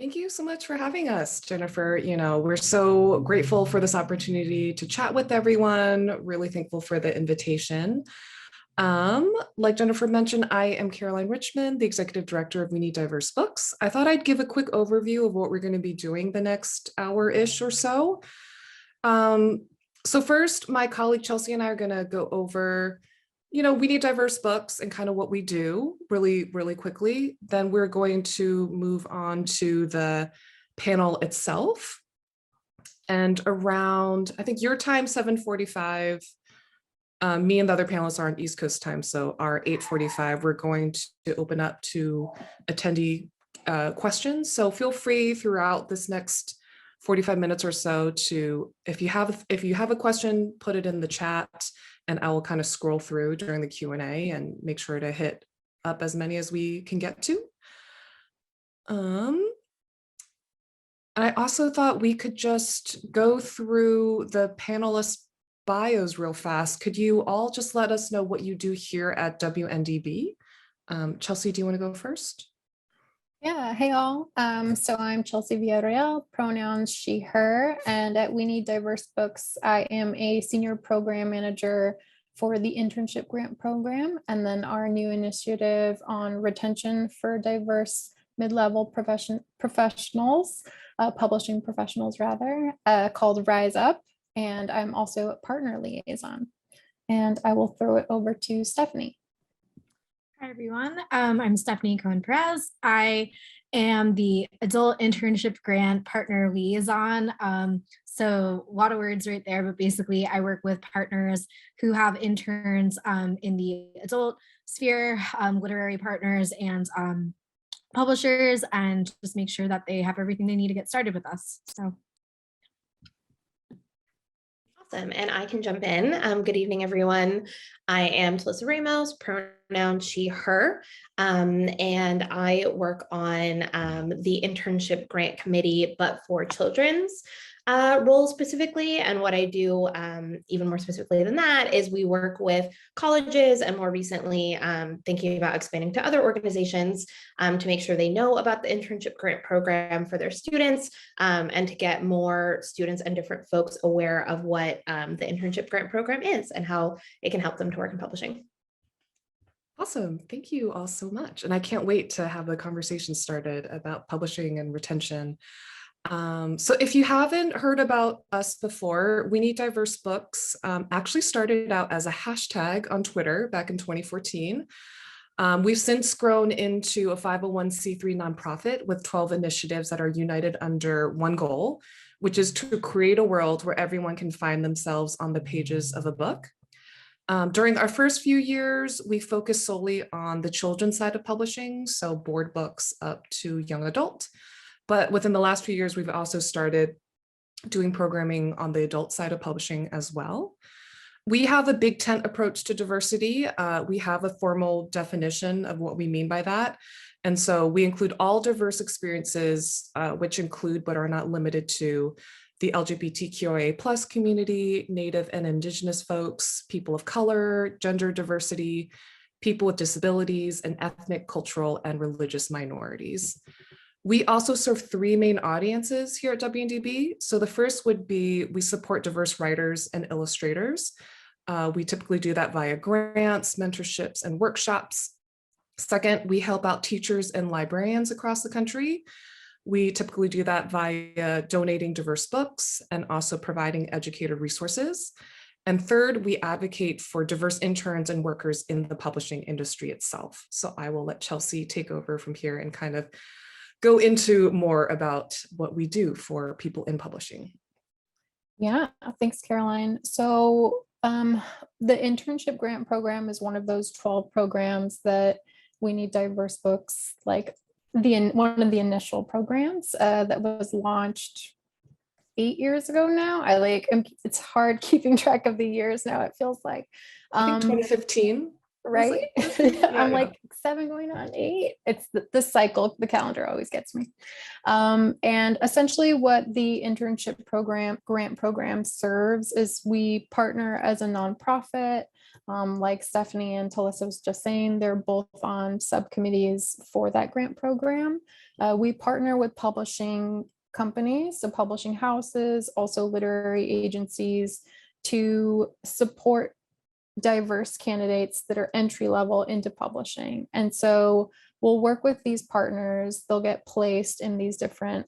Thank you so much for having us, Jennifer. We're so grateful for this opportunity to chat with everyone. Really thankful for the invitation. Like Jennifer mentioned, I am Caroline Richmond, the Executive Director of We Need Diverse Books. I thought I'd give a quick overview of what we're going to be doing the next hour-ish or so. So first, my colleague Chelsea and I are going to go over We Need Diverse Books and kind of what we do really, really quickly. Then we're going to move on to the panel itself. And around, I think your time, 7:45, me and the other panelists are on East Coast time, so our 8:45, we're going to open up to attendee questions. So feel free throughout this next 45 minutes or so to, if you have a question, put it in the chat, and I will kind of scroll through during the Q&A and make sure to hit up as many as we can get to. I also thought we could just go through the panelists bios real fast. Could you all just let us know what you do here at WNDB? Chelsea, do you want to go first? Yeah, hey all. So I'm Chelsea Villareal, pronouns she, her, and at We Need Diverse Books, I am a senior program manager for the Internship grant program, and then our new initiative on retention for diverse mid-level professionals, publishing professionals rather, called Rise Up. And I'm also a partner liaison. And I will throw it over to Stephanie. Hi, everyone. I'm Stephanie Cohen-Perez. I am the Adult Internship Grant Partner Liaison. So a lot of words right there, but basically I work with partners who have interns in the adult sphere, literary partners and publishers, and just make sure that they have everything they need to get started with us. So. And I can jump in. Good evening, everyone. I am Talisa Ramos, pronoun she, her, and I work on the Internship Grant Committee, but for children's roles specifically. And what I do, even more specifically than that, is we work with colleges and more recently thinking about expanding to other organizations to make sure they know about the Internship Grant Program for their students and to get more students and different folks aware of what the Internship Grant Program is and how it can help them to work in publishing. Awesome. Thank you all so much. And I can't wait to have the conversation started about publishing and retention. So if you haven't heard about us before, We Need Diverse Books actually started out as a hashtag on Twitter back in 2014. We've since grown into a 501c3 nonprofit with 12 initiatives that are united under one goal, which is to create a world where everyone can find themselves on the pages of a book. During our first few years, we focused solely on the children's side of publishing, so board books up to young adult. But within the last few years, we've also started doing programming on the adult side of publishing as well. We have a big tent approach to diversity. We have a formal definition of what we mean by that. And so we include all diverse experiences, which include but are not limited to the LGBTQIA+ community, Native and Indigenous folks, people of color, gender diversity, people with disabilities, and ethnic, cultural, and religious minorities. We also serve three main audiences here at WNDB. So the first would be we support diverse writers and illustrators. We typically do that via grants, mentorships, and workshops. Second, we help out teachers and librarians across the country. We typically do that via donating diverse books and also providing educator resources. And third, we advocate for diverse interns and workers in the publishing industry itself. So I will let Chelsea take over from here and kind of go into more about what we do for people in publishing. Yeah, thanks, Caroline. So the Internship Grant Program is one of those 12 programs that We Need Diverse Books, like one of the initial programs that was launched 8 years ago now. It's hard keeping track of the years now, it feels like. I think 2015. Right? I'm like 7 going on 8. It's the cycle, the calendar always gets me. And essentially what the internship grant program serves is we partner as a nonprofit Like Stephanie and Talisa was just saying, they're both on subcommittees for that grant program. We partner with publishing companies, so publishing houses, also literary agencies, to support diverse candidates that are entry level into publishing. And so we'll work with these partners. They'll get placed in these different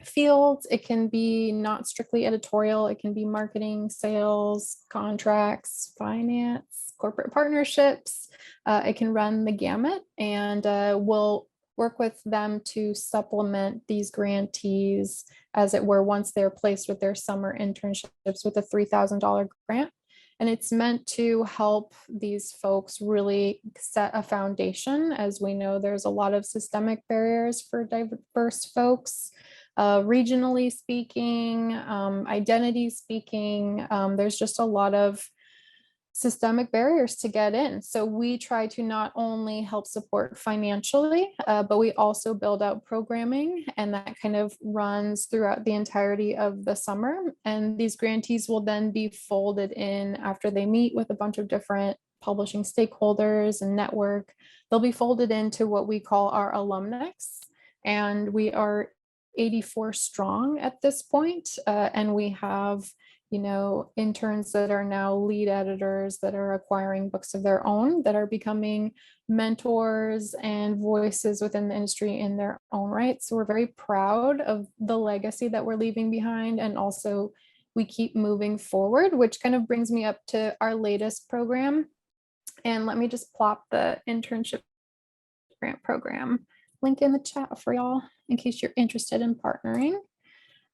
fields. It can be not strictly editorial. It can be marketing, sales, contracts, finance, corporate partnerships. It can run the gamut, and we'll work with them to supplement these grantees, as it were, once they're placed with their summer internships with a $3,000 grant. And it's meant to help these folks really set a foundation. As we know, there's a lot of systemic barriers for diverse folks, regionally speaking, identity speaking. There's just a lot of systemic barriers to get in. So we try to not only help support financially, but we also build out programming, and that kind of runs throughout the entirety of the summer. And these grantees will then be folded in after they meet with a bunch of different publishing stakeholders and network. They'll be folded into what we call our alumnix, and we are 84 strong at this point, and we have interns that are now lead editors that are acquiring books of their own, that are becoming mentors and voices within the industry in their own right. So we're very proud of the legacy that we're leaving behind. And also we keep moving forward, which kind of brings me up to our latest program. And let me just plop the internship grant program link in the chat for y'all in case you're interested in partnering.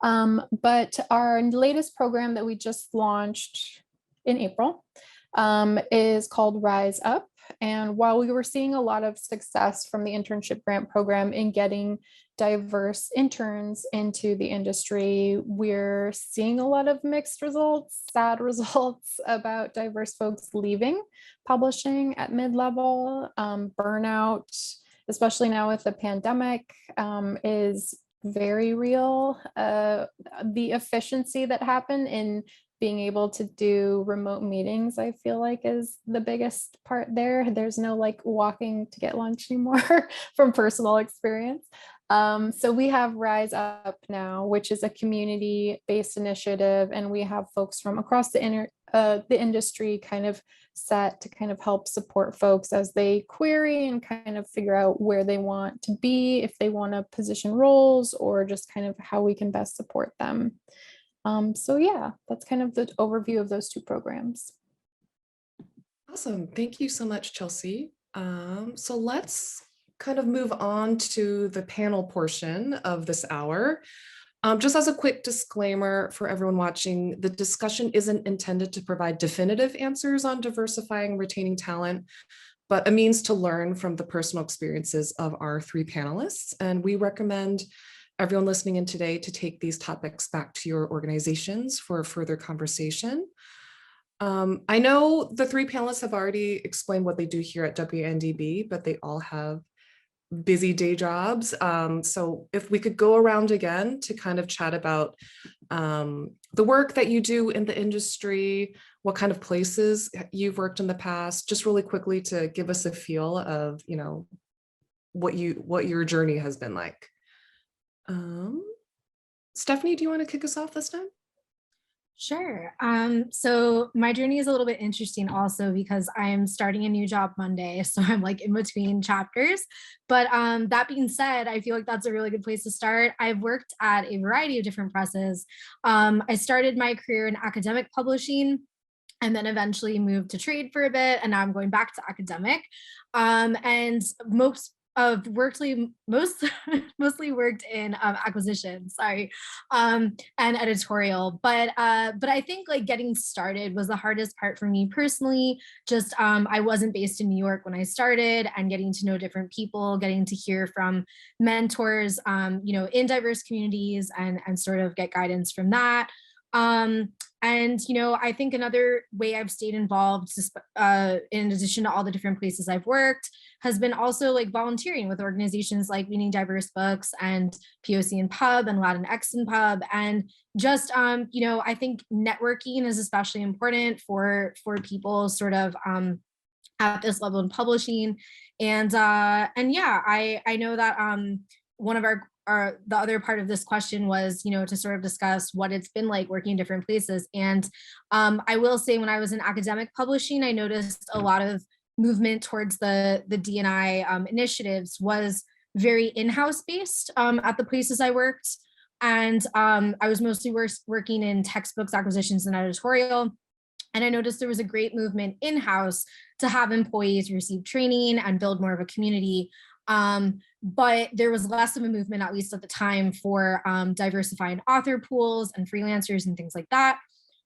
But our latest program that we just launched in April is called Rise Up. And while we were seeing a lot of success from the internship grant program in getting diverse interns into the industry, we're seeing a lot of mixed results, sad results about diverse folks leaving publishing at mid-level. Burnout, especially now with the pandemic, is very real. The efficiency that happened in being able to do remote meetings, I feel like, is the biggest part there. There's no like walking to get lunch anymore from personal experience. So we have Rise Up now, which is a community-based initiative, and we have folks from across the industry kind of set to kind of help support folks as they query and kind of figure out where they want to be, if they want to position roles, or just kind of how we can best support them. So yeah, that's kind of the overview of those two programs. Awesome. Thank you so much, Chelsea. So let's kind of move on to the panel portion of this hour. Just as a quick disclaimer for everyone watching, the discussion isn't intended to provide definitive answers on diversifying, retaining talent, but a means to learn from the personal experiences of our three panelists. And we recommend everyone listening in today to take these topics back to your organizations for further conversation. I know the three panelists have already explained what they do here at WNDB, but they all have busy day jobs. So if we could go around again to kind of chat about the work that you do in the industry, what kind of places you've worked in the past, just really quickly to give us a feel of, what your journey has been like. Stephanie, do you want to kick us off this time? Sure. So my journey is a little bit interesting also because I'm starting a new job Monday. So I'm like in between chapters. But that being said, I feel like that's a really good place to start. I've worked at a variety of different presses. I started my career in academic publishing and then eventually moved to trade for a bit. And now I'm going back to academic. And mostly worked in acquisition, and editorial, but I think like getting started was the hardest part for me personally. Just I wasn't based in New York when I started, and getting to know different people, getting to hear from mentors in diverse communities, and sort of get guidance from that. And, I think another way I've stayed involved, in addition to all the different places I've worked, has been also like volunteering with organizations like We Need Diverse Books and POC and Pub and Latinx and Pub. And just, I think networking is especially important for people sort of at this level in publishing. And yeah, I know that one of the other part of this question was, to sort of discuss what it's been like working in different places. And I will say, when I was in academic publishing, I noticed a lot of movement towards the D&I initiatives was very in-house based at the places I worked. And I was mostly working in textbooks, acquisitions, and editorial. And I noticed there was a great movement in-house to have employees receive training and build more of a community. But there was less of a movement, at least at the time, for diversifying author pools and freelancers and things like that.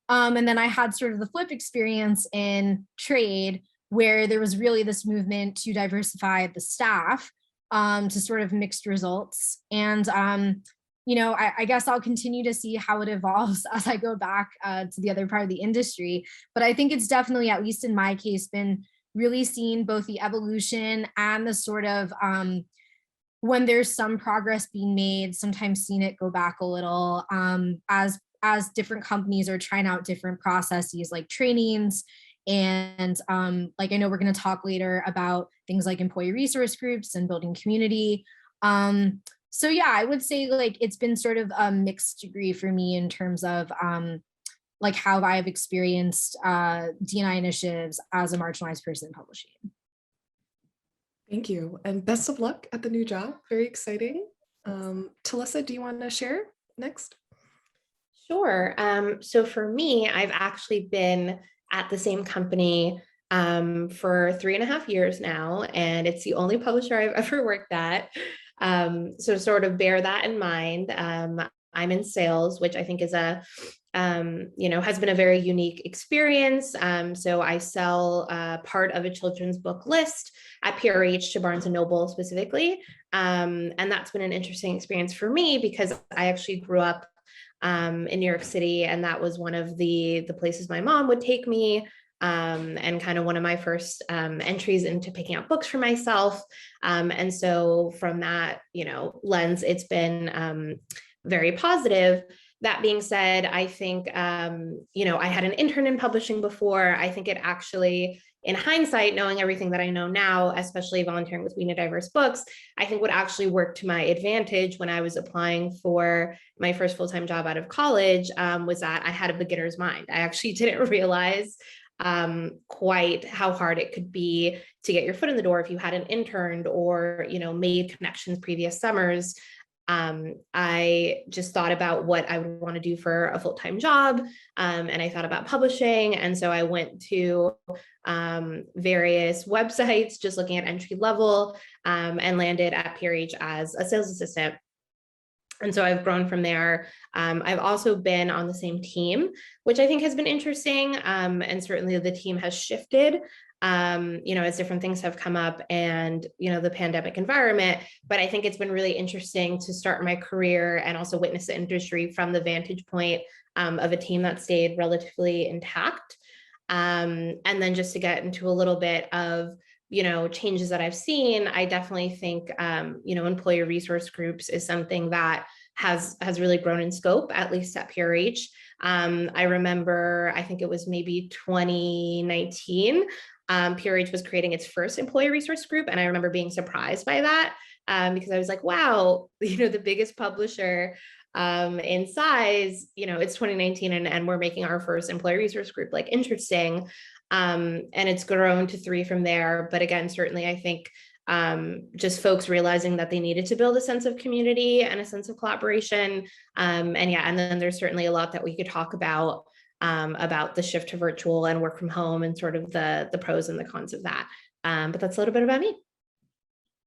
And then I had sort of the flip experience in trade, where there was really this movement to diversify the staff to sort of mixed results. And I guess I'll continue to see how it evolves as I go back to the other part of the industry. But I think it's definitely, at least in my case, been really seeing both the evolution and the sort of, when there's some progress being made, sometimes seeing it go back a little as different companies are trying out different processes like trainings. And like, I know we're going to talk later about things like employee resource groups and building community. So yeah, I would say like it's been sort of a mixed degree for me in terms of like how I've experienced D&I initiatives as a marginalized person in publishing. Thank you. And best of luck at the new job. Very exciting. Talisa, do you want to share next? Sure. So for me, I've actually been at the same company for 3.5 years now, and it's the only publisher I've ever worked at. So sort of bear that in mind. I'm in sales, which I think is has been a very unique experience. So I sell part of a children's book list at PRH to Barnes & Noble specifically. And that's been an interesting experience for me because I actually grew up in New York City, and that was one of the places my mom would take me. And kind of one of my first entries into picking out books for myself. And so from that, lens, it's been very positive. That being said, I think, I had an intern in publishing before. I think it actually, in hindsight, knowing everything that I know now, especially volunteering with We Need Diverse Books, I think would actually work to my advantage when I was applying for my first full-time job out of college, was that I had a beginner's mind. I actually didn't realize quite how hard it could be to get your foot in the door if you hadn't interned or, made connections previous summers. I just thought about what I would want to do for a full-time job. And I thought about publishing. And so I went to various websites, just looking at entry level, and landed at PRH as a sales assistant. And so I've grown from there. I've also been on the same team, which I think has been interesting. And certainly the team has shifted, as different things have come up and, the pandemic environment. But I think it's been really interesting to start my career and also witness the industry from the vantage point of a team that stayed relatively intact. And then just to get into a little bit of changes that I've seen, I definitely think, employer resource groups is something that has really grown in scope, at least at PRH. I remember, I think it was maybe 2019, PRH was creating its first employee resource group. And I remember being surprised by that because I was like, wow, the biggest publisher in size, it's 2019 and we're making our first employee resource group, like interesting. And it's grown to 3 from there. But again, certainly I think just folks realizing that they needed to build a sense of community and a sense of collaboration. And then there's certainly a lot that we could talk about the shift to virtual and work from home and sort of the pros and the cons of that. But that's a little bit about me.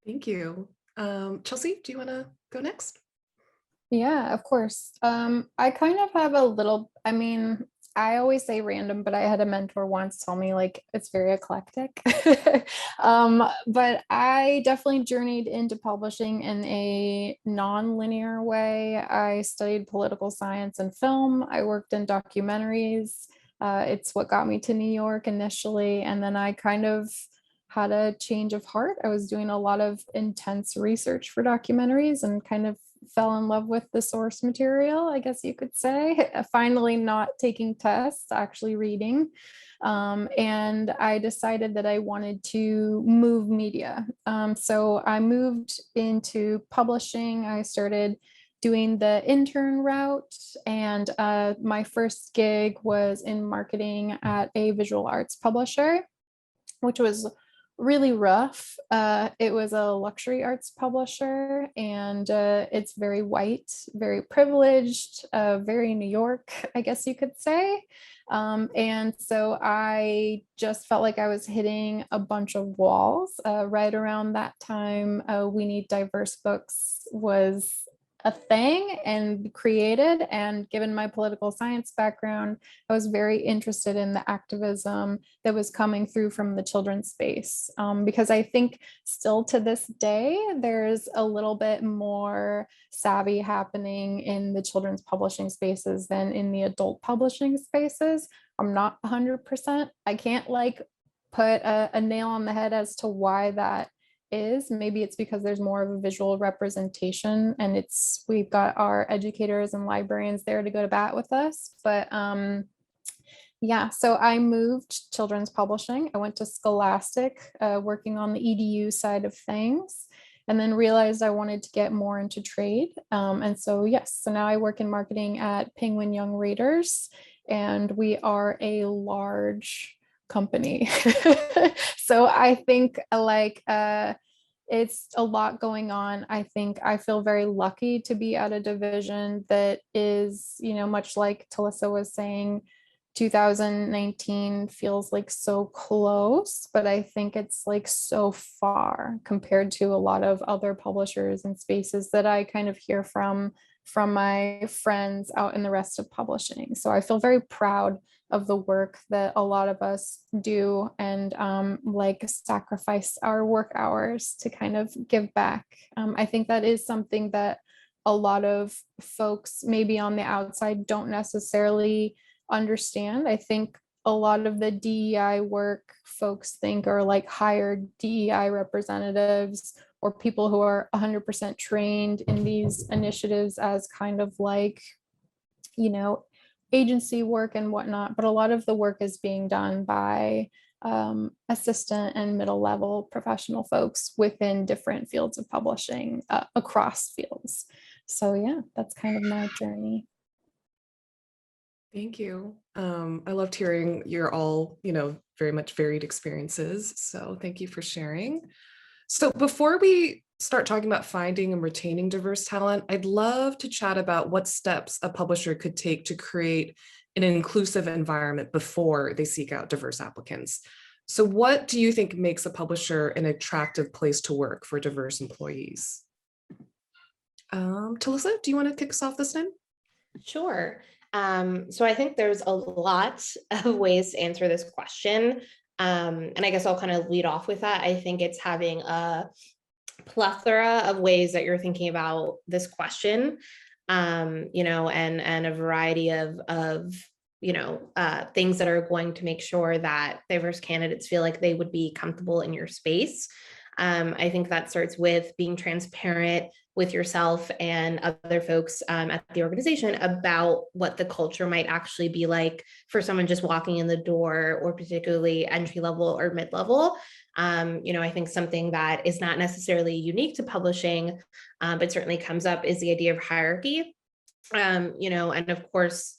Thank you. Chelsea, do you want to go next? Yeah, of course. I kind of have I always say random, but I had a mentor once tell me like it's very eclectic. But I definitely journeyed into publishing in a non-linear way. I studied political science and film. I worked in documentaries. It's what got me to New York initially. And then I kind of had a change of heart. I was doing a lot of intense research for documentaries and kind of fell in love with the source material, I guess you could say. Finally, not taking tests, actually reading. And I decided that I wanted to move media. So I moved into publishing. I started doing the intern route, and my first gig was in marketing at a visual arts publisher, which was really rough. It was a luxury arts publisher, and it's very white, very privileged, very New York, I guess you could say. And so I just felt like I was hitting a bunch of walls. Right around that time, We Need Diverse Books was a thing and created. And given my political science background, I was very interested in the activism that was coming through from the children's space. Because I think still to this day, there's a little bit more savvy happening in the children's publishing spaces than in the adult publishing spaces. I'm not 100%. I can't like put a nail on the head as to why that is. Maybe it's because there's more of a visual representation, and we've got our educators and librarians there to go to bat with us. But yeah, so I moved children's publishing. I went to Scholastic, working on the EDU side of things, and then realized I wanted to get more into trade. And so yes, so now I work in marketing at Penguin Young Readers, and we are a large company. So I think like it's a lot going on. I think I feel very lucky to be at a division that is, much like Talisa was saying, 2019 feels like so close, but I think it's like so far compared to a lot of other publishers and spaces that I kind of hear from my friends out in the rest of publishing. So I feel very proud of the work that a lot of us do, and like sacrifice our work hours to kind of give back. I think that is something that a lot of folks maybe on the outside don't necessarily understand. I think a lot of the DEI work folks think are like hired DEI representatives or people who are 100% trained in these initiatives as kind of like, agency work and whatnot. But a lot of the work is being done by assistant and middle level professional folks within different fields of publishing, across fields. So yeah, that's kind of my journey. Thank you. I loved hearing your all, very much varied experiences. So thank you for sharing. So before we start talking about finding and retaining diverse talent, I'd love to chat about what steps a publisher could take to create an inclusive environment before they seek out diverse applicants. So what do you think makes a publisher an attractive place to work for diverse employees? Talisa, do you want to kick us off this time? Sure. So I think there's a lot of ways to answer this question. And I guess I'll kind of lead off with that. I think it's having a plethora of ways that you're thinking about this question, and a variety of things that are going to make sure that diverse candidates feel like they would be comfortable in your space. I think that starts with being transparent with yourself and other folks at the organization about what the culture might actually be like for someone just walking in the door, or particularly entry level or mid level. I think something that is not necessarily unique to publishing, but certainly comes up, is the idea of hierarchy. And of course,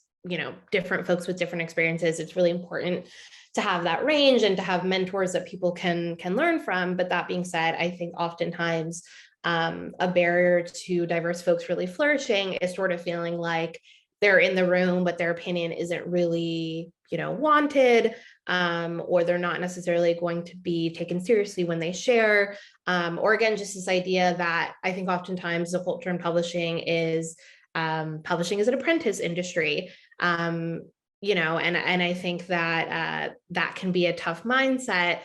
different folks with different experiences, it's really important to have that range and to have mentors that people can learn from. But that being said, I think oftentimes a barrier to diverse folks really flourishing is sort of feeling like they're in the room, but their opinion isn't really, wanted, or they're not necessarily going to be taken seriously when they share. Or again, just this idea that I think oftentimes the culture in publishing is an apprentice industry. and I think that that can be a tough mindset,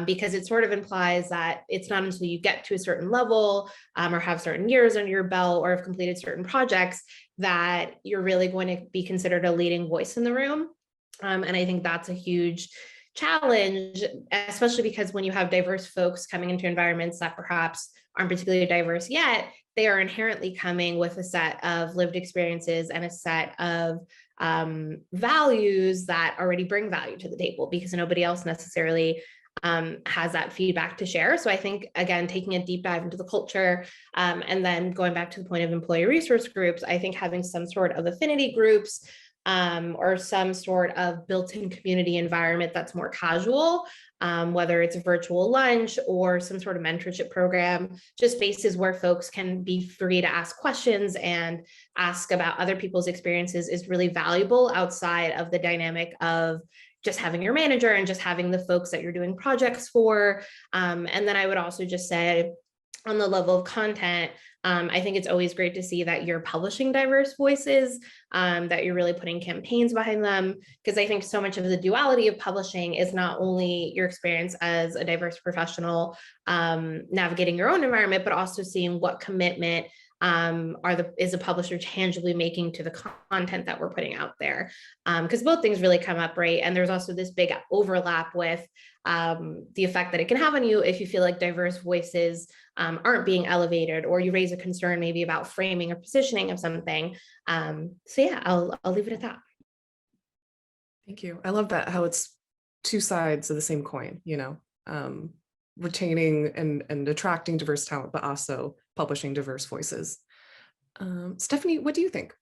because it sort of implies that it's not until you get to a certain level, or have certain years under your belt, or have completed certain projects, that you're really going to be considered a leading voice in the room. And I think that's a huge challenge, especially because when you have diverse folks coming into environments that perhaps aren't particularly diverse yet, they are inherently coming with a set of lived experiences and a set of values that already bring value to the table, because nobody else necessarily has that feedback to share. So I think, again, taking a deep dive into the culture, and then going back to the point of employee resource groups, I think having some sort of affinity groups, or some sort of built-in community environment that's more casual, whether it's a virtual lunch or some sort of mentorship program, just spaces where folks can be free to ask questions and ask about other people's experiences, is really valuable outside of the dynamic of just having your manager and just having the folks that you're doing projects for. And then I would also just say, on the level of content, I think it's always great to see that you're publishing diverse voices, that you're really putting campaigns behind them, because I think so much of the duality of publishing is not only your experience as a diverse professional, navigating your own environment, but also seeing what commitment is a publisher tangibly making to the content that we're putting out there, because both things really come up, right? And there's also this big overlap with the effect that it can have on you if you feel like diverse voices aren't being elevated, or you raise a concern maybe about framing or positioning of something. So yeah, I'll leave it at that. Thank you. I love that, how it's two sides of the same coin, retaining and attracting diverse talent, but also publishing diverse voices. Stephanie, what do you think?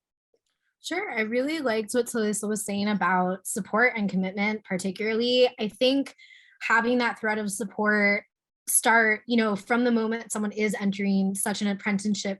Sure. I really liked what Talisa was saying about support and commitment, particularly. I think having that thread of support start, from the moment someone is entering such an apprenticeship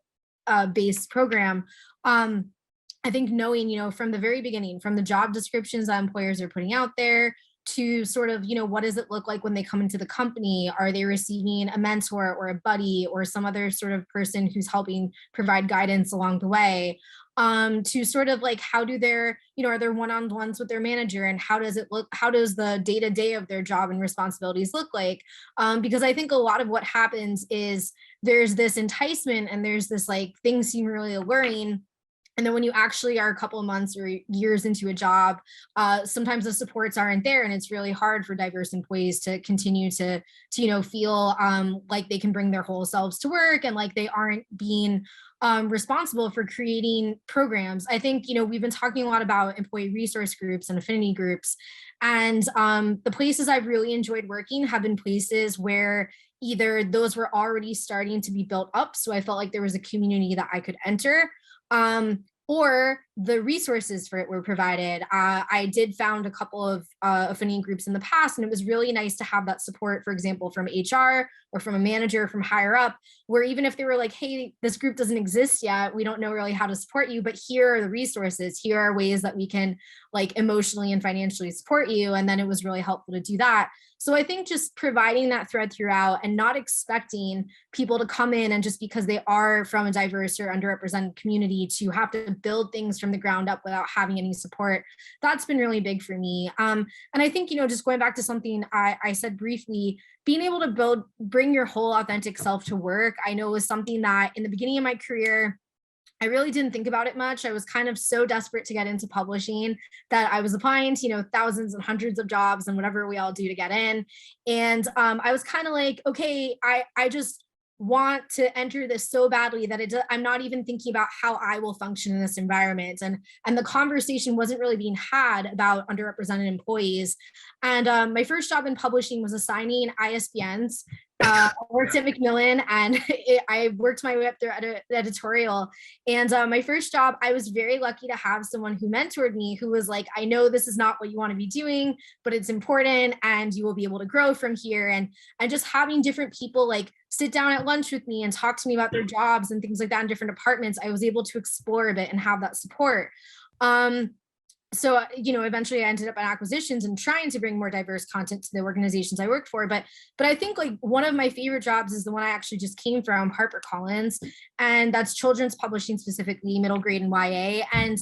based program. I think knowing, from the very beginning, from the job descriptions that employers are putting out there, to sort of, what does it look like when they come into the company? Are they receiving a mentor or a buddy or some other sort of person who's helping provide guidance along the way? To sort of like, how do their, are there one-on-ones with their manager, and how does it look, how does the day-to-day of their job and responsibilities look like? Because I think a lot of what happens is there's this enticement and there's this like, things seem really alluring. And then when you actually are a couple of months or years into a job, sometimes the supports aren't there, and it's really hard for diverse employees to continue to feel like they can bring their whole selves to work, and like they aren't being responsible for creating programs. I think, we've been talking a lot about employee resource groups and affinity groups, and the places I've really enjoyed working have been places where either those were already starting to be built up, so I felt like there was a community that I could enter, or the resources for it were provided. I did found a couple of affinity groups in the past, and it was really nice to have that support, for example, from HR or from a manager from higher up, where even if they were like, hey, this group doesn't exist yet, we don't know really how to support you, but here are the resources, here are ways that we can like emotionally and financially support you. And then it was really helpful to do that. So I think just providing that thread throughout and not expecting people to come in and just because they are from a diverse or underrepresented community to have to build things from the ground up without having any support, that's been really big for me. And I think, just going back to something I said briefly, being able to bring your whole authentic self to work, I know was something that in the beginning of my career, I really didn't think about it much. I was kind of so desperate to get into publishing that I was applying to, thousands and hundreds of jobs and whatever we all do to get in. And I was kind of like, okay, I just want to enter this so badly that I'm not even thinking about how I will function in this environment. And the conversation wasn't really being had about underrepresented employees. And my first job in publishing was assigning ISBNs. I worked at Macmillan, and I worked my way up through editorial. And my first job, I was very lucky to have someone who mentored me, who was like, I know this is not what you want to be doing, but it's important and you will be able to grow from here. And just having different people like sit down at lunch with me and talk to me about their jobs and things like that in different departments, I was able to explore a bit and have that support. so eventually I ended up in acquisitions and trying to bring more diverse content to the organizations I worked for. But I think like one of my favorite jobs is the one I actually just came from, HarperCollins, and that's children's publishing, specifically middle grade and YA. And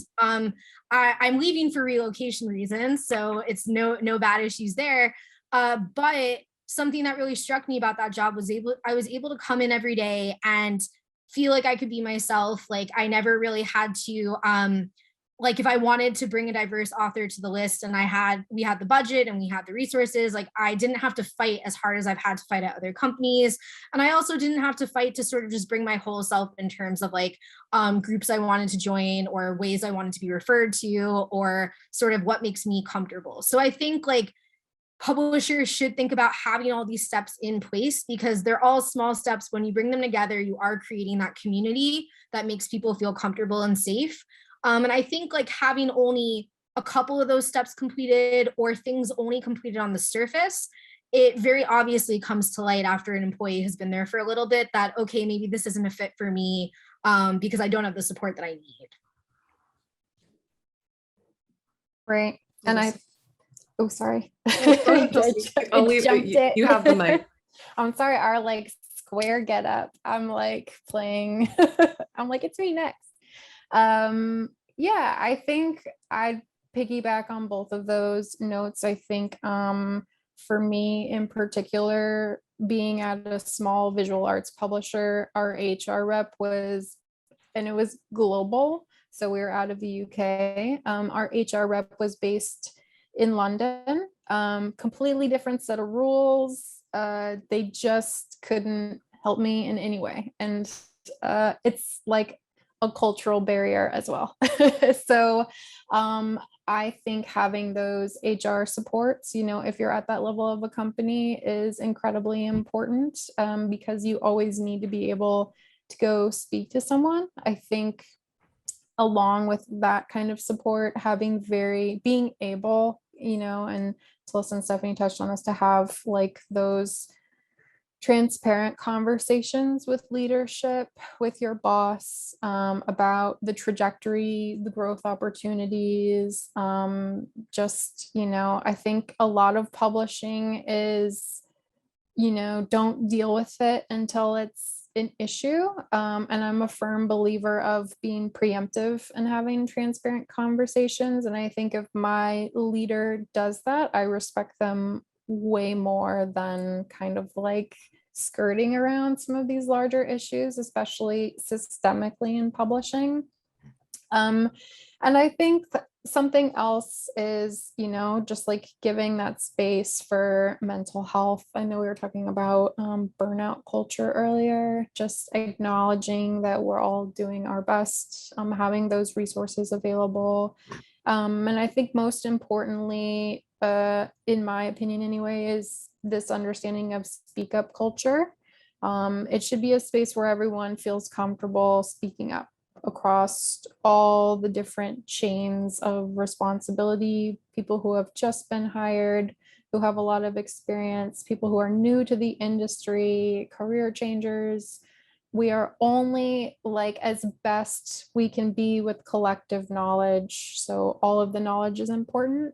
I'm leaving for relocation reasons, so it's no bad issues there. But something that really struck me about that job was I was able to come in every day and feel like I could be myself. Like I never really had to like if I wanted to bring a diverse author to the list and we had the budget and we had the resources, like I didn't have to fight as hard as I've had to fight at other companies. And I also didn't have to fight to sort of just bring my whole self in terms of like groups I wanted to join or ways I wanted to be referred to or sort of what makes me comfortable. So I think like publishers should think about having all these steps in place because they're all small steps. When you bring them together, you are creating that community that makes people feel comfortable and safe. And I think like having only a couple of those steps completed or things only completed on the surface, it very obviously comes to light after an employee has been there for a little bit that, okay, maybe this isn't a fit for me because I don't have the support that I need. Right. And oh, sorry. I'll leave it. You have the mic. I'm sorry. Our like square get up. I'm like playing. I'm like, it's me next. Yeah, I think I'd piggyback on both of those notes. I think for me in particular, being at a small visual arts publisher, our HR rep was, and it was global. So we were out of the UK. Our HR rep was based in London, completely different set of rules. They just couldn't help me in any way. And it's like a cultural barrier as well. So I think having those HR supports, if you're at that level of a company is incredibly important because you always need to be able to go speak to someone. I think along with that kind of support, being able, and Talisa and Stephanie touched on this, to have like those transparent conversations with leadership, with your boss, about the trajectory, the growth opportunities. I think a lot of publishing is, don't deal with it until it's an issue. And I'm a firm believer of being preemptive and having transparent conversations. And I think if my leader does that, I respect them way more than kind of like skirting around some of these larger issues, especially systemically in publishing. And I think something else is, just like giving that space for mental health. I know we were talking about burnout culture earlier, just acknowledging that we're all doing our best, having those resources available. And I think most importantly, in my opinion anyway, is this understanding of speak up culture. It should be a space where everyone feels comfortable speaking up across all the different chains of responsibility, people who have just been hired, who have a lot of experience, people who are new to the industry, career changers. We are only like as best we can be with collective knowledge. So all of the knowledge is important.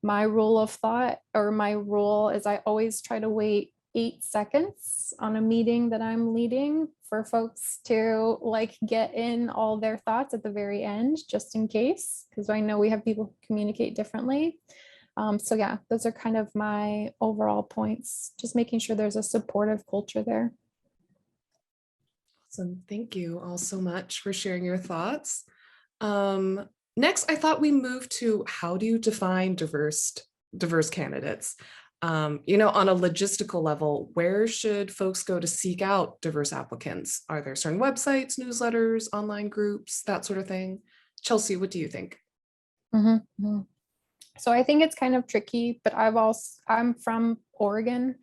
My rule of thought, or my rule, is I always try to wait 8 seconds on a meeting that I'm leading for folks to like get in all their thoughts at the very end, just in case, because I know we have people who communicate differently. So yeah, those are kind of my overall points, just making sure there's a supportive culture there. Awesome. Thank you all so much for sharing your thoughts. Next, I thought we move to how do you define diverse candidates? On a logistical level, where should folks go to seek out diverse applicants? Are there certain websites, newsletters, online groups, that sort of thing? Chelsea, what do you think? Mm-hmm. So I think it's kind of tricky, but I'm from Oregon.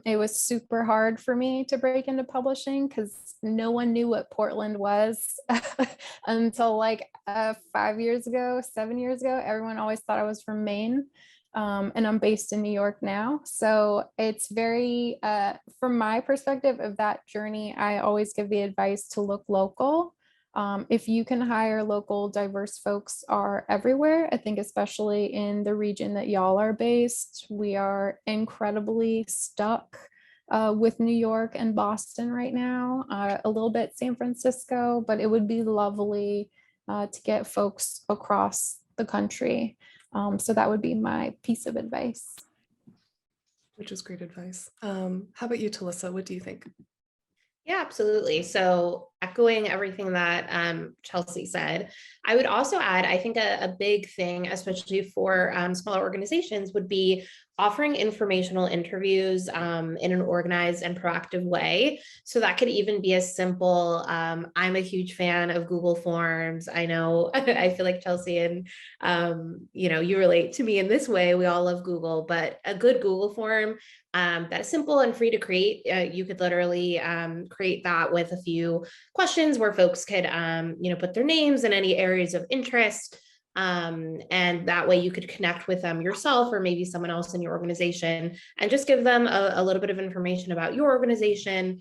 It was super hard for me to break into publishing because no one knew what Portland was until like 7 years ago. Everyone always thought I was from Maine. And I'm based in New York now. So it's very, from my perspective of that journey, I always give the advice to look local. If you can hire local diverse folks are everywhere. I think especially in the region that y'all are based, we are incredibly stuck with New York and Boston right now, a little bit San Francisco, but it would be lovely to get folks across the country. So that would be my piece of advice. Which is great advice. How about you, Talisa? What do you think? Yeah, absolutely. So echoing everything that Chelsea said, I would also add, I think a big thing, especially for smaller organizations, would be offering informational interviews in an organized and proactive way. So that could even be as simple. I'm a huge fan of Google Forms. I know I feel like Chelsea and you relate to me in this way. We all love Google, but a good Google form that is simple and free to create. You could literally create that with a few questions where folks could, put their names and any areas of interest. And that way you could connect with them yourself or maybe someone else in your organization and just give them a little bit of information about your organization,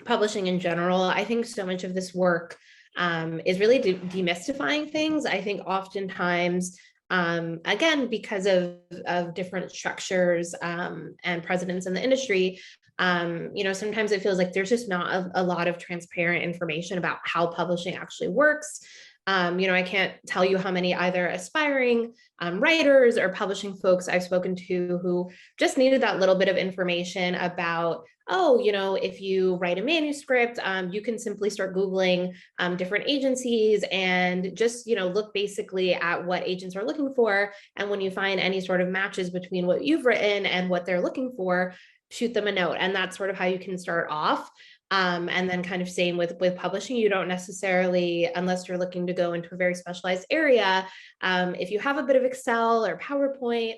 publishing in general. I think so much of this work is really demystifying things. I think oftentimes again, because of different structures and presidents in the industry, sometimes it feels like there's just not a lot of transparent information about how publishing actually works. I can't tell you how many either aspiring writers or publishing folks I've spoken to who just needed that little bit of information about, if you write a manuscript, you can simply start Googling different agencies and just, look basically at what agents are looking for. And when you find any sort of matches between what you've written and what they're looking for, shoot them a note. And that's sort of how you can start off. And then kind of same with publishing, you don't necessarily, unless you're looking to go into a very specialized area, if you have a bit of Excel or PowerPoint,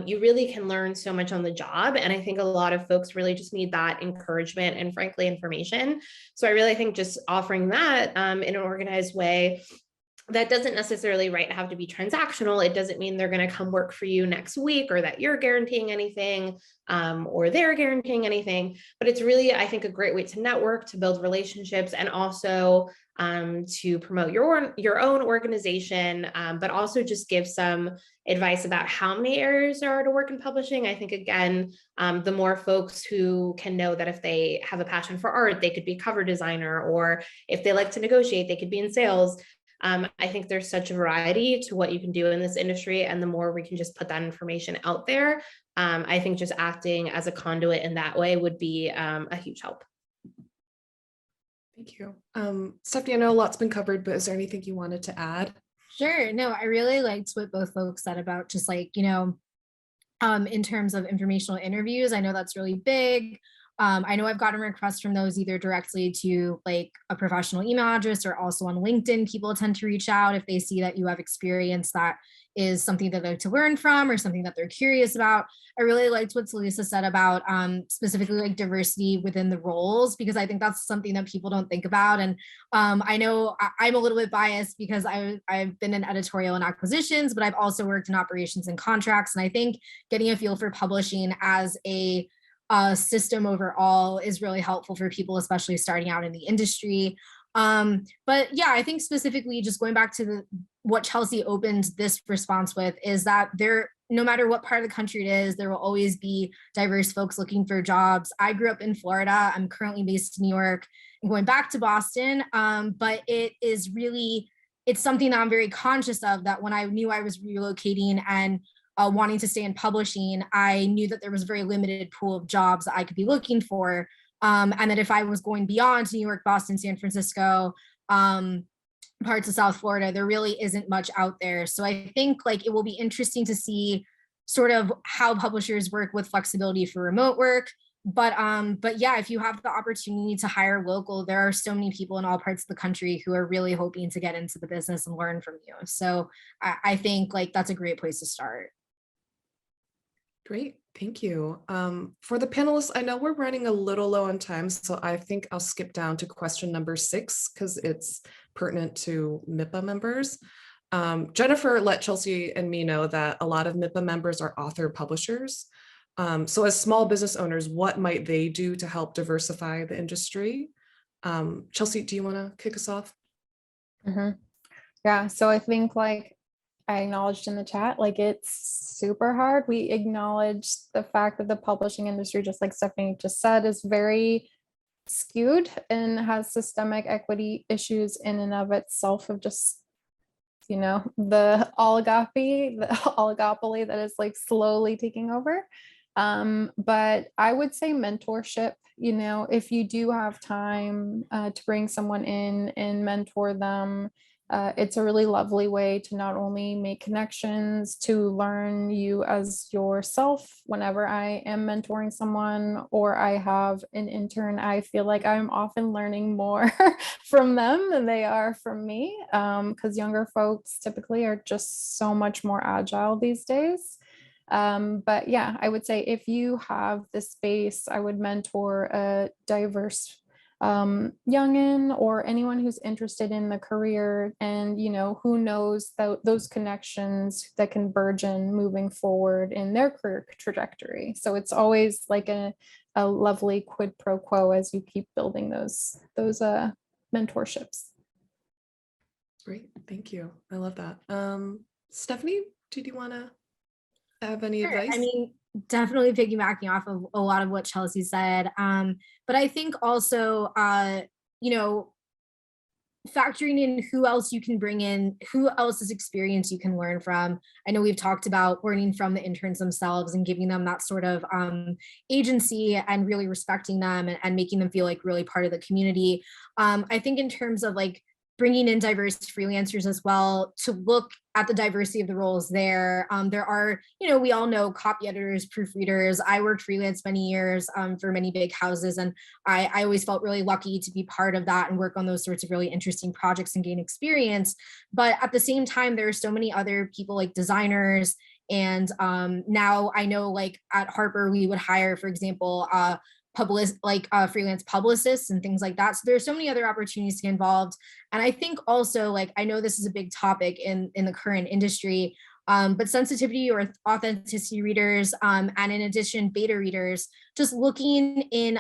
you really can learn so much on the job. And I think a lot of folks really just need that encouragement and frankly, information. So I really think just offering that in an organized way, that doesn't necessarily have to be transactional. It doesn't mean they're going to come work for you next week or that you're guaranteeing anything or they're guaranteeing anything. But it's really, I think, a great way to network, to build relationships, and also to promote your own organization, but also just give some advice about how many areas there are to work in publishing. I think, again, the more folks who can know that if they have a passion for art, they could be a cover designer, or if they like to negotiate, they could be in sales. I think there's such a variety to what you can do in this industry. And the more we can just put that information out there, I think just acting as a conduit in that way would be a huge help. Thank you. Stephanie, I know a lot's been covered, but is there anything you wanted to add? Sure. No, I really liked what both folks said about just in terms of informational interviews. I know that's really big. I know I've gotten requests from those either directly to like a professional email address or also on LinkedIn. People tend to reach out if they see that you have experience that is something that they like to learn from or something that they're curious about. I really liked what Talisa said about specifically like diversity within the roles, because I think that's something that people don't think about. And I know I'm a little bit biased because I've been in editorial and acquisitions, but I've also worked in operations and contracts. And I think getting a feel for publishing as a system overall is really helpful for people, especially starting out in the industry. But yeah, I think specifically just going back to what Chelsea opened this response with is that no matter what part of the country it is, there will always be diverse folks looking for jobs. I grew up in Florida. I'm currently based in New York and going back to Boston. But it's something that I'm very conscious of, that when I knew I was relocating and wanting to stay in publishing, I knew that there was a very limited pool of jobs that I could be looking for. And that if I was going beyond New York, Boston, San Francisco, parts of South Florida, there really isn't much out there. So I think like it will be interesting to see sort of how publishers work with flexibility for remote work. But yeah, if you have the opportunity to hire local, there are so many people in all parts of the country who are really hoping to get into the business and learn from you. So I think like that's a great place to start. Great, thank you. For the panelists, I know we're running a little low on time, so I think I'll skip down to question number 6 because it's pertinent to MIPA members. Jennifer let Chelsea and me know that a lot of MIPA members are author publishers. So as small business owners, what might they do to help diversify the industry? Chelsea, do you want to kick us off? Yeah, so I think like I acknowledged in the chat, like it's super hard. We acknowledge the fact that the publishing industry, just like Stephanie just said, is very skewed and has systemic equity issues in and of itself of just, the oligopoly that is like slowly taking over. But I would say mentorship, if you do have time to bring someone in and mentor them, it's a really lovely way to not only make connections, to learn you as yourself. Whenever I am mentoring someone or I have an intern, I feel like I'm often learning more from them than they are from me, because younger folks typically are just so much more agile these days. But yeah, I would say if you have the space, I would mentor a diverse youngin or anyone who's interested in the career, and who knows those connections that can burgeon moving forward in their career trajectory. So it's always like a lovely quid pro quo as you keep building those mentorships. Great, thank you. I love that. Stephanie, did you want to have any Sure. advice? I mean, definitely piggybacking off of a lot of what Chelsea said. But I think also, factoring in who else you can bring in, who else's experience you can learn from. I know we've talked about learning from the interns themselves and giving them that sort of agency and really respecting them and making them feel like really part of the community. I think in terms of like bringing in diverse freelancers as well, to look at the diversity of the roles there. There are, we all know copy editors, proofreaders. I worked freelance many years for many big houses, and I always felt really lucky to be part of that and work on those sorts of really interesting projects and gain experience. But at the same time, there are so many other people like designers. And now I know like at Harper, we would hire, for example, freelance publicists and things like that. So there's so many other opportunities to get involved. And I think also, like, I know this is a big topic in the current industry, but sensitivity or authenticity readers, and in addition, beta readers, just looking in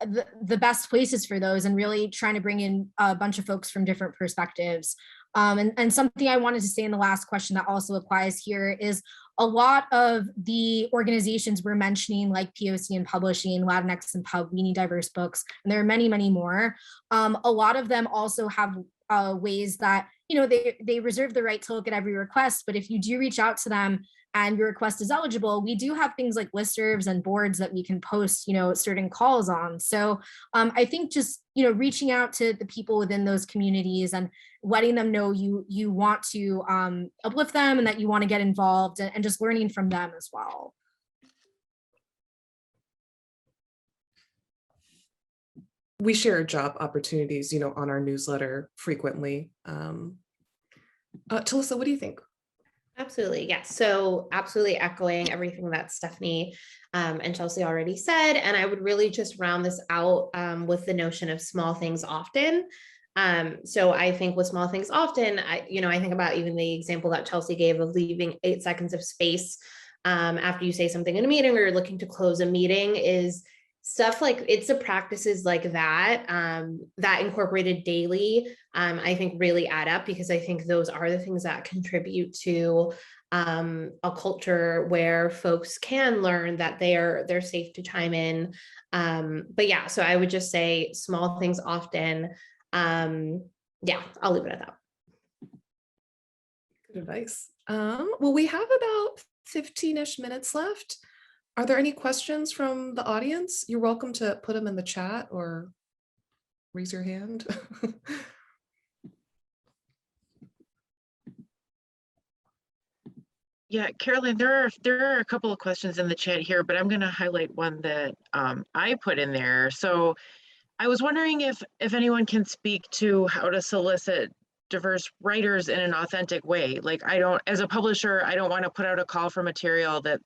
the best places for those and really trying to bring in a bunch of folks from different perspectives. And something I wanted to say in the last question that also applies here is a lot of the organizations we're mentioning, like POC and Publishing, Latinx and Pub, We Need Diverse Books, and there are many, many more. A lot of them also have ways that, they reserve the right to look at every request, but if you do reach out to them and your request is eligible, we do have things like listservs and boards that we can post, certain calls on. So I think just, reaching out to the people within those communities and letting them know you want to uplift them and that you want to get involved, and just learning from them as well. We share job opportunities, on our newsletter frequently. Talisa, what do you think? Absolutely. Yes. So absolutely echoing everything that Stephanie and Chelsea already said. And I would really just round this out with the notion of small things often. So I think with small things often, I think about even the example that Chelsea gave of leaving 8 seconds of space after you say something in a meeting or you're looking to close a meeting, is stuff like, it's the practices like that that incorporated daily, I think really add up, because I think those are the things that contribute to a culture where folks can learn that they're safe to chime in. But yeah, so I would just say small things often. Yeah, I'll leave it at that. Good advice. Well, we have about 15-ish minutes left. Are there any questions from the audience? You're welcome to put them in the chat or raise your hand. Yeah, Carolyn, there are a couple of questions in the chat here, but I'm going to highlight one that I put in there. So I was wondering if anyone can speak to how to solicit diverse writers in an authentic way. Like, as a publisher, I don't want to put out a call for material that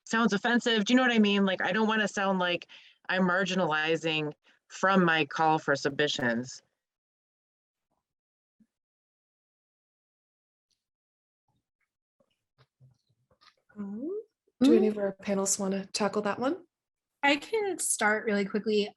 sounds offensive. Do you know what I mean? Like, I don't want to sound like I'm marginalizing from my call for submissions. Do any of our panelists want to tackle that one? I can start really quickly.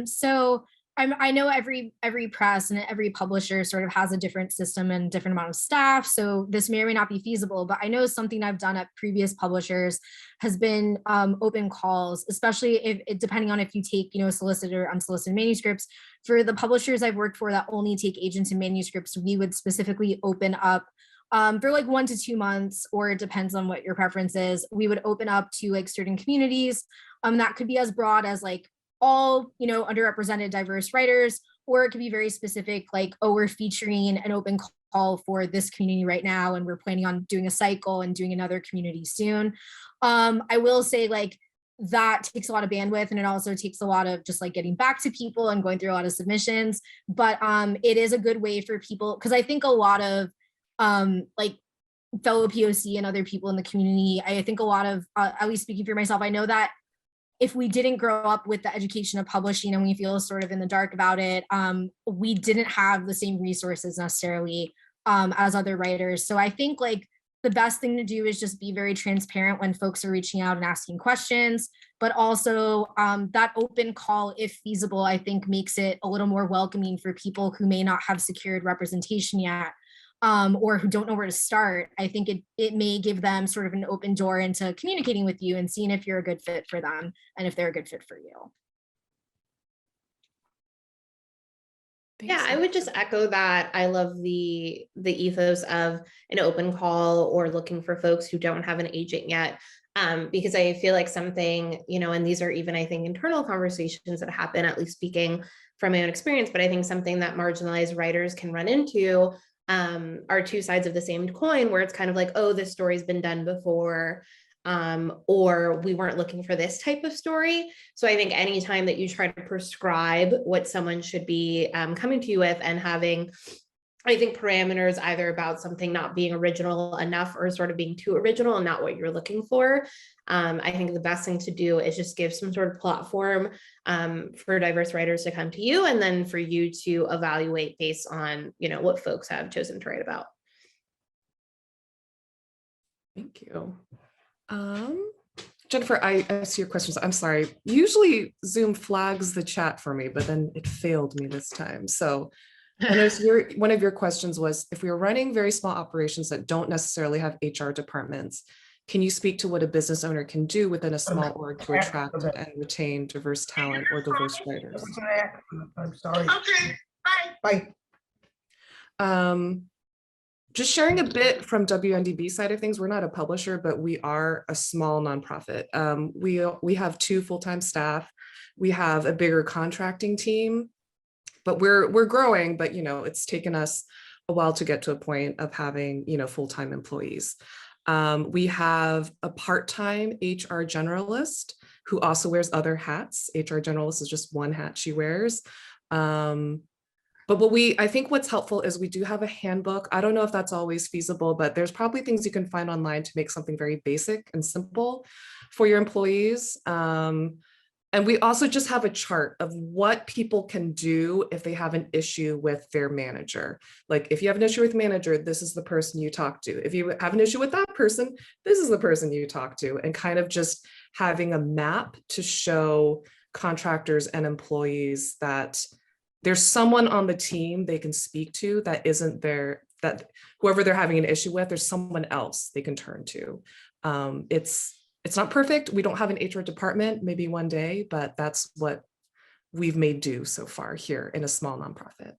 So I know every press and every publisher sort of has a different system and different amount of staff. So this may or may not be feasible, but I know something I've done at previous publishers has been open calls, especially if depending on if you take, solicited or unsolicited manuscripts. For the publishers I've worked for that only take agents and manuscripts, we would specifically open up for like 1 to 2 months, or it depends on what your preference is. We would open up to like certain communities. That could be as broad as like all, underrepresented diverse writers, or it could be very specific, like, oh, we're featuring an open call for this community right now, and we're planning on doing a cycle and doing another community soon. I will say, like, that takes a lot of bandwidth, and it also takes a lot of just like getting back to people and going through a lot of submissions. But it is a good way for people, because I think a lot of like fellow POC and other people in the community, I think a lot of, at least speaking for myself, I know that if we didn't grow up with the education of publishing and we feel sort of in the dark about it, we didn't have the same resources necessarily as other writers. So I think like the best thing to do is just be very transparent when folks are reaching out and asking questions, but also that open call, if feasible, I think makes it a little more welcoming for people who may not have secured representation yet. Or who don't know where to start. I think it may give them sort of an open door into communicating with you and seeing if you're a good fit for them and if they're a good fit for you. Yeah, I would just echo that. I love the ethos of an open call or looking for folks who don't have an agent yet. Because I feel like something, and these are even, I think, internal conversations that happen, at least speaking from my own experience, but I think something that marginalized writers can run into are two sides of the same coin, where it's kind of like, oh, this story's been done before, or we weren't looking for this type of story. So I think anytime that you try to prescribe what someone should be coming to you with, and having, I think, parameters either about something not being original enough or sort of being too original and not what you're looking for, I think the best thing to do is just give some sort of platform for diverse writers to come to you, and then for you to evaluate based on, what folks have chosen to write about. Thank you. Jennifer, I see your questions. I'm sorry. Usually Zoom flags the chat for me, but then it failed me this time. So I noticed one of your questions was, if we are running very small operations that don't necessarily have HR departments, can you speak to what a business owner can do within a small org to attract and retain diverse talent or diverse writers? I'm sorry. Okay, bye. Bye. Just sharing a bit from WNDB side of things, we're not a publisher, but we are a small nonprofit. We have 2 full-time staff. We have a bigger contracting team, but we're growing, but it's taken us a while to get to a point of having full-time employees. We have a part-time HR generalist who also wears other hats. HR generalist is just one hat she wears. But I think what's helpful is we do have a handbook. I don't know if that's always feasible, but there's probably things you can find online to make something very basic and simple for your employees. And we also just have a chart of what people can do if they have an issue with their manager. Like, if you have an issue with manager, this is the person you talk to. If you have an issue with that person, this is the person you talk to, and kind of just having a map to show contractors and employees that there's someone on the team they can speak to that isn't there, that whoever they're having an issue with, there's someone else they can turn to. It's not perfect. We don't have an HR department, maybe one day, but that's what we've made do so far here in a small nonprofit.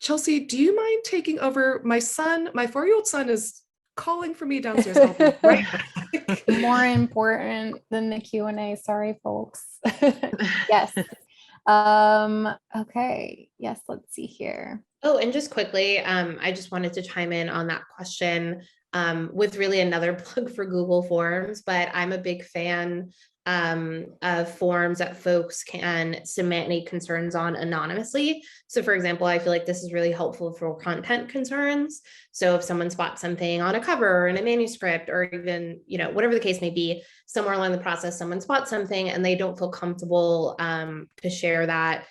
Chelsea, do you mind taking over? My 4-year-old son is calling for me downstairs. I'll be right back. More important than the Q&A. Sorry, folks. Yes. Okay. Yes, let's see here. Oh, and just quickly, I just wanted to chime in on that question with really another plug for Google Forms, but I'm a big fan of forms that folks can submit any concerns on anonymously. So for example, I feel like this is really helpful for content concerns. So if someone spots something on a cover or in a manuscript, or even, whatever the case may be, somewhere along the process, someone spots something and they don't feel comfortable to share that,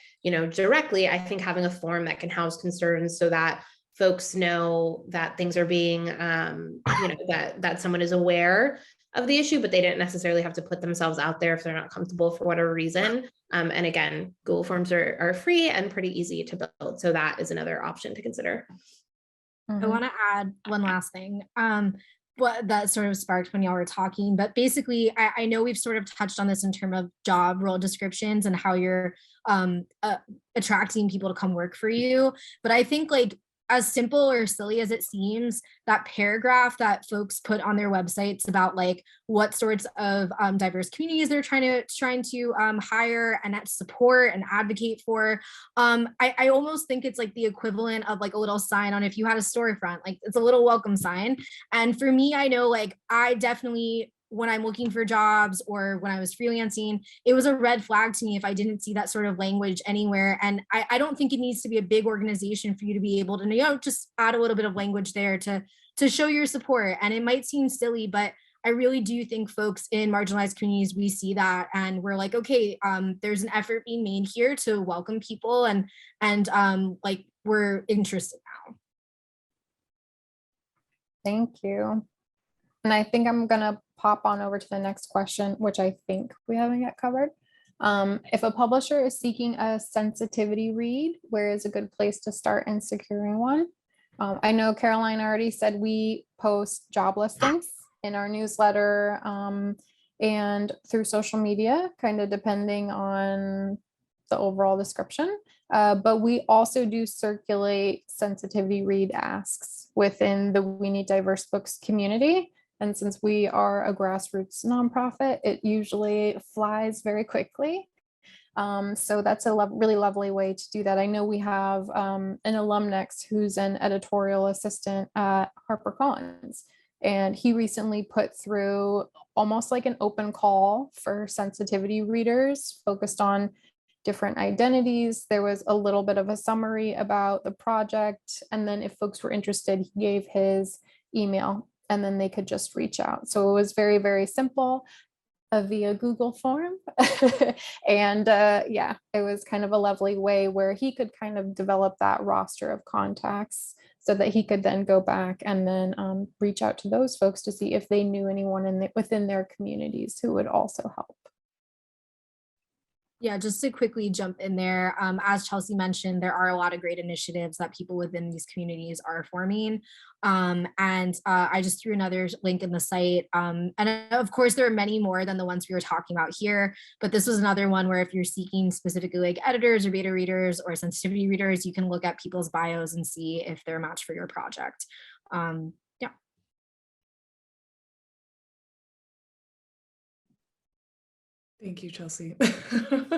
directly, I think having a form that can house concerns so that folks know that things are being, that someone is aware of the issue, but they didn't necessarily have to put themselves out there if they're not comfortable for whatever reason. And again, Google Forms are free and pretty easy to build. So that is another option to consider. I want to add one last thing. What that sort of sparked when y'all were talking, but basically I know we've sort of touched on this in terms of job role descriptions and how you're attracting people to come work for you. But I think, like, as simple or silly as it seems, that paragraph that folks put on their websites about like what sorts of diverse communities they're trying to hire and support and advocate for, I almost think it's like the equivalent of like a little sign on if you had a storefront, like it's a little welcome sign. And for me, I know, like, I definitely, when I'm looking for jobs or when I was freelancing, it was a red flag to me if I didn't see that sort of language anywhere. And I don't think it needs to be a big organization for you to be able to, you know, just add a little bit of language there to show your support. And it might seem silly, but I really do think folks in marginalized communities, we see that and we're like, okay, there's an effort being made here to welcome people and like, we're interested now. Thank you. And I think I'm gonna pop on over to the next question, which I think we haven't yet covered. If a publisher is seeking a sensitivity read, where is a good place to start in securing one? I know Caroline already said we post job listings in our newsletter and through social media, kind of depending on the overall description. But we also do circulate sensitivity read asks within the We Need Diverse Books community. And since we are a grassroots nonprofit, it usually flies very quickly. So that's a really lovely way to do that. I know we have an alumnus who's an editorial assistant at HarperCollins, and he recently put through almost like an open call for sensitivity readers focused on different identities. There was a little bit of a summary about the project, and then if folks were interested, he gave his email and then they could just reach out. So it was very, very simple via Google form. And yeah, it was kind of a lovely way where he could kind of develop that roster of contacts so that he could then go back and then reach out to those folks to see if they knew anyone within their communities who would also help. Yeah, just to quickly jump in there, as Chelsea mentioned, there are a lot of great initiatives that people within these communities are forming. I just threw another link in the site. And of course, there are many more than the ones we were talking about here, but this was another one where if you're seeking specifically like editors or beta readers or sensitivity readers, you can look at people's bios and see if they're a match for your project. Yeah. Thank you, Chelsea.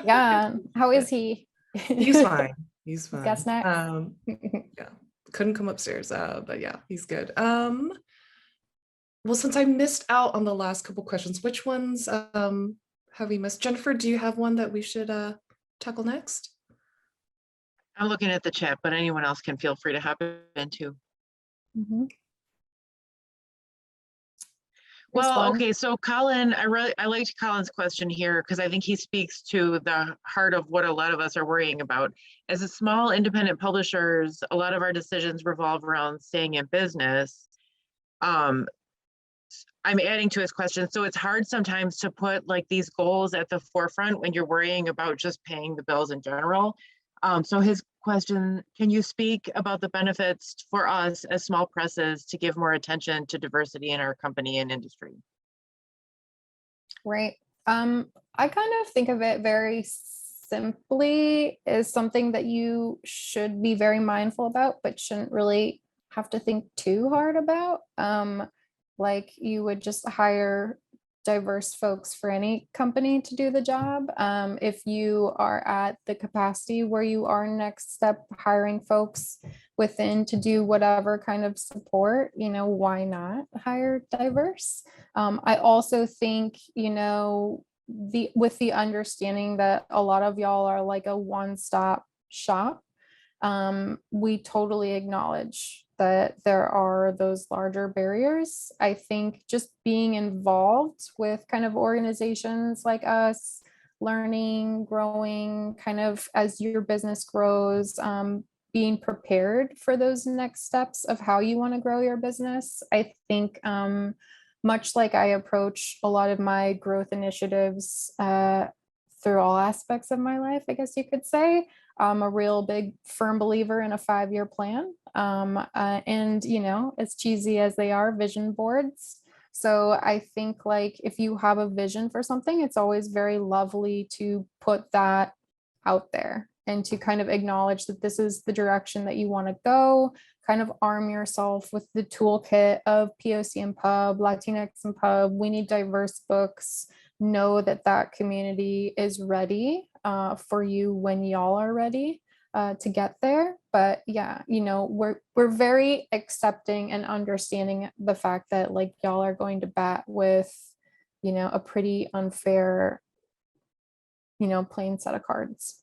Yeah, how is he? He's fine. He's fine. Got snacks? Yeah, couldn't come upstairs, but yeah, he's good. Well, since I missed out on the last couple questions, which ones have we missed? Jennifer, do you have one that we should tackle next? I'm looking at the chat, but anyone else can feel free to hop in too. Mm-hmm. Well, okay, so Colin, I liked Colin's question here because I think he speaks to the heart of what a lot of us are worrying about. As a small independent publishers, a lot of our decisions revolve around staying in business. I'm adding to his question. So it's hard sometimes to put like these goals at the forefront when you're worrying about just paying the bills in general. So his question, can you speak about the benefits for us as small presses to give more attention to diversity in our company and industry? Right. I kind of think of it very simply as something that you should be very mindful about, but shouldn't really have to think too hard about. Like you would just hire diverse folks for any company to do the job. If you are at the capacity where you are next step hiring folks within to do whatever kind of support, you know, why not hire diverse? I also think, you know, with the understanding that a lot of y'all are like a one-stop shop, we totally acknowledge that there are those larger barriers. I think just being involved with kind of organizations like us, learning, growing, kind of as your business grows, being prepared for those next steps of how you want to grow your business, I think much like I approach a lot of my growth initiatives through all aspects of my life, I guess you could say. I'm a real big firm believer in a 5-year plan. And, you know, as cheesy as they are, vision boards. So I think like if you have a vision for something, it's always very lovely to put that out there and to kind of acknowledge that this is the direction that you want to go, kind of arm yourself with the toolkit of POC and Pub, Latinx and Pub. We need diverse books. Know that that community is ready for you when y'all are ready to get there. But yeah, you know, we're very accepting and understanding the fact that like y'all are going to bat with, you know, a pretty unfair, you know, plain set of cards.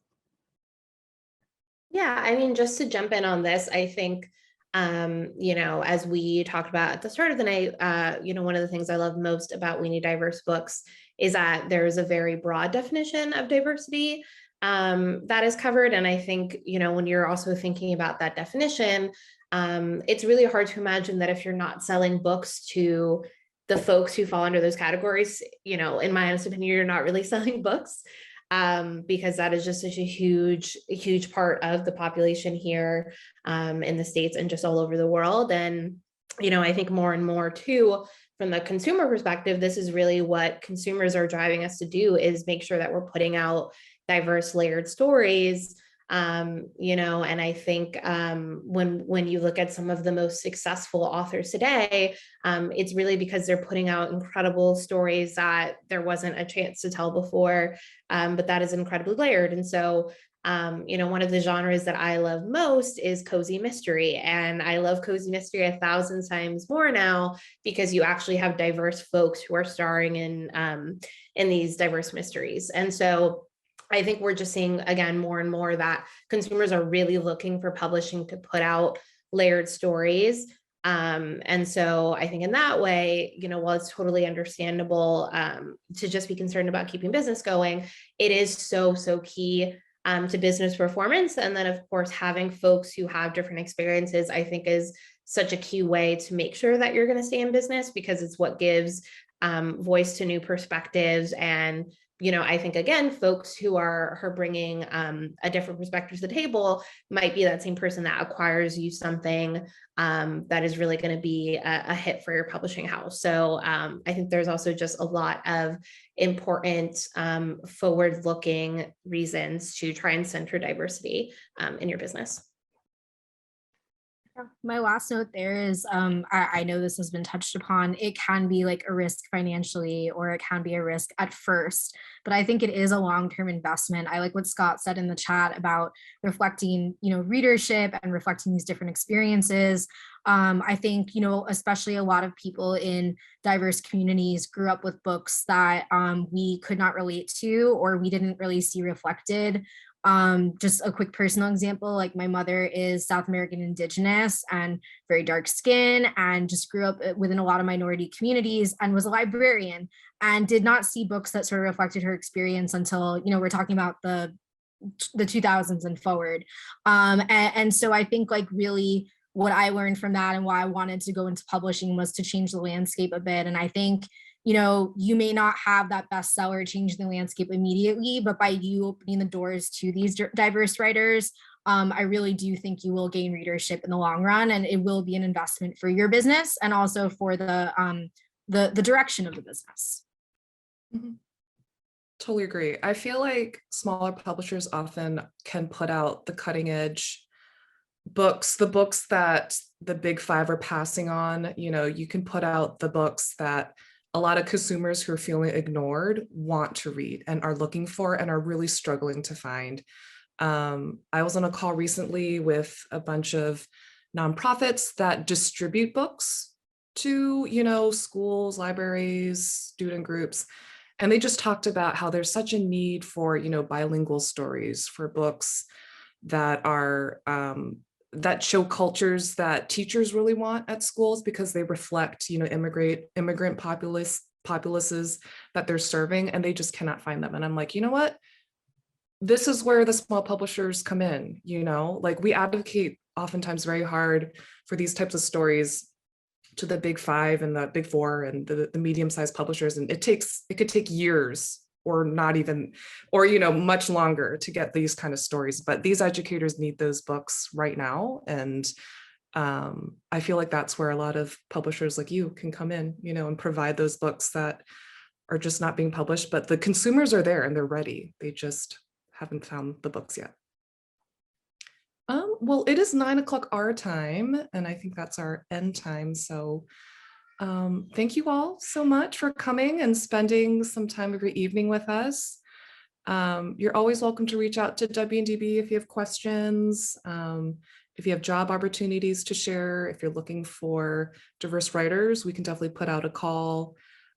Yeah, I mean, just to jump in on this, I think, you know, as we talked about at the start of the night, you know, one of the things I love most about We Need Diverse Books is that there's a very broad definition of diversity that is covered. And I think, you know, when you're also thinking about that definition, it's really hard to imagine that if you're not selling books to the folks who fall under those categories, you know, in my honest opinion, you're not really selling books. Because that is just such a huge part of the population here in the States and just all over the world. And, you know, I think more and more too, from the consumer perspective, this is really what consumers are driving us to do, is make sure that we're putting out diverse, layered stories. You know, and I think when you look at some of the most successful authors today, it's really because they're putting out incredible stories that there wasn't a chance to tell before, but that is incredibly layered. And so, you know, one of the genres that I love most is cozy mystery, and I love cozy mystery 1,000 times more now because you actually have diverse folks who are starring in these diverse mysteries. And so I think we're just seeing, again, more and more that consumers are really looking for publishing to put out layered stories. And so I think in that way, you know, while it's totally understandable to just be concerned about keeping business going, it is so key to business performance. And then, of course, having folks who have different experiences, I think, is such a key way to make sure that you're going to stay in business, because it's what gives voice to new perspectives. And you know, I think, again, folks who are bringing a different perspective to the table might be that same person that acquires you something that is really going to be a hit for your publishing house. So I think there's also just a lot of important forward-looking reasons to try and center diversity in your business. My last note there is, I know this has been touched upon, it can be like a risk financially, or it can be a risk at first, but I think it is a long-term investment. I like what Scott said in the chat about reflecting, you know, readership and reflecting these different experiences. I think, you know, especially a lot of people in diverse communities grew up with books that we could not relate to, or we didn't really see reflected. Just a quick personal example, like my mother is South American Indigenous and very dark skin, and just grew up within a lot of minority communities, and was a librarian and did not see books that sort of reflected her experience until, you know, we're talking about the 2000s and forward. And so I think like really what I learned from that and why I wanted to go into publishing was to change the landscape a bit. And I think, you know, you may not have that bestseller change the landscape immediately, but by you opening the doors to these diverse writers, I really do think you will gain readership in the long run, and it will be an investment for your business and also for the direction of the business. Mm-hmm. Totally agree. I feel like smaller publishers often can put out the cutting edge books, the books that the big five are passing on. You know, you can put out the books that a lot of consumers who are feeling ignored want to read and are looking for and are really struggling to find. I was on a call recently with a bunch of nonprofits that distribute books to, you know, schools, libraries, student groups. And they just talked about how there's such a need for, you know, bilingual stories, for books that are, that show cultures that teachers really want at schools, because they reflect, you know, immigrant populaces that they're serving, and they just cannot find them. And I'm like, you know what? This is where the small publishers come in, you know, like we advocate oftentimes very hard for these types of stories, to the big five and the big four and the medium-sized publishers. And it could take years or not even, or, you know, much longer to get these kind of stories. But these educators need those books right now. And I feel like that's where a lot of publishers like you can come in, you know, and provide those books that are just not being published, but the consumers are there and they're ready. They just haven't found the books yet. Well, it is 9 o'clock our time, and I think that's our end time. So thank you all so much for coming and spending some time of your evening with us. You're always welcome to reach out to WNDB if you have questions, if you have job opportunities to share, if you're looking for diverse writers, we can definitely put out a call.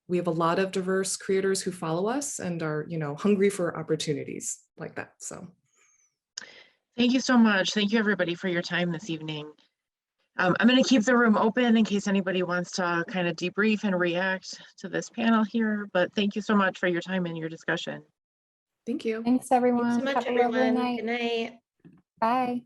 We have a lot of diverse creators who follow us and are, you know, hungry for opportunities like that. So Thank you so much. Thank you, everybody, for your time this evening. I'm going to keep the room open in case anybody wants to kind of debrief and react to this panel here, but thank you so much for your time and your discussion. thank you. Thanks, everyone. Thanks so much, Have a lovely everyone. night. Good night. Bye.